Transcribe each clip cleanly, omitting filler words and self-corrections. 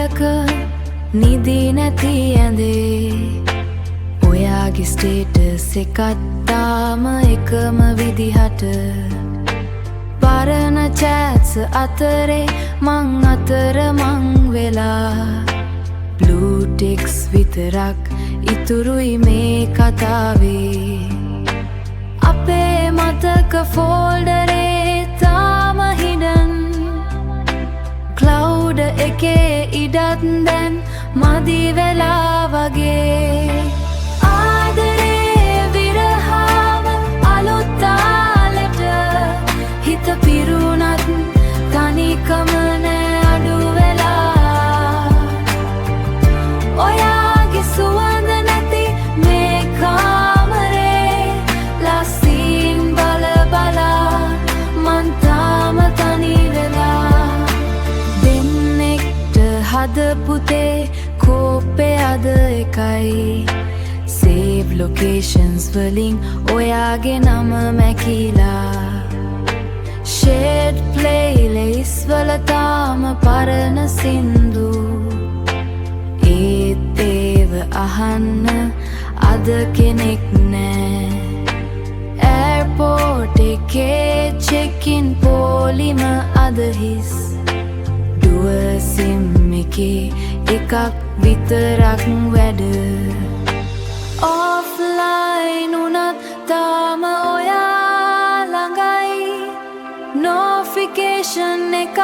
රැයක නිදී නැති ඇඳේ ඔයාගේ ස්ටේටස් එකත් තාම එකම විදිහට පරණ චැට්ස් අතරේ මං අතරමං වෙලා බ්ලූ ටික්ස් විතරක් ඉතුරුයි මේ කතාවේ අපේ මතක ෆෝල්ඩරේ තාම හිඩන් ක්ලවුඩ් එකේ ඉඩත් දැන් මදි වෙලා වගේ ආදරේ විරහම අලුත් තාලෙට හිත පිරුණත් තනිකම නෑ අඩු වෙලා ඔයාගේ සුවඳ නැති මේ කාමරේ ලස්සීන් බල බලා මං තාම තනි වෙලා දෙන්නෙක්ට හදපුතේ කෝපේ අද එකයි සේව් ලොකේෂන්ස් වලින් ඔයාගේ නම මැකිලා ෂේඩ් ප්ලේලිස් වල තාම පරණ සින්දු ඒත් ඒව අහන්න අද කෙනෙක් නෑ එයාර්පෝට් එකේ චෙකින් පොලිම අද හිස් ඩුවර් සිම් එකේ එකක් විතරක් වැඩ ඔෆ්ලයින් උනත් තාම ඔයා ළඟයි නොෆිකේෂන් එකක්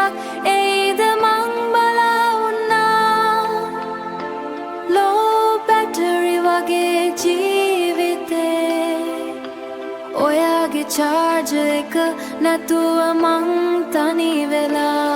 එයිද මං බලා උන්නා ලෝ බැටරි වගේ ජීවිතේ ඔයාගේ චාර්ජ් එක නැතුව මං තනි වෙලා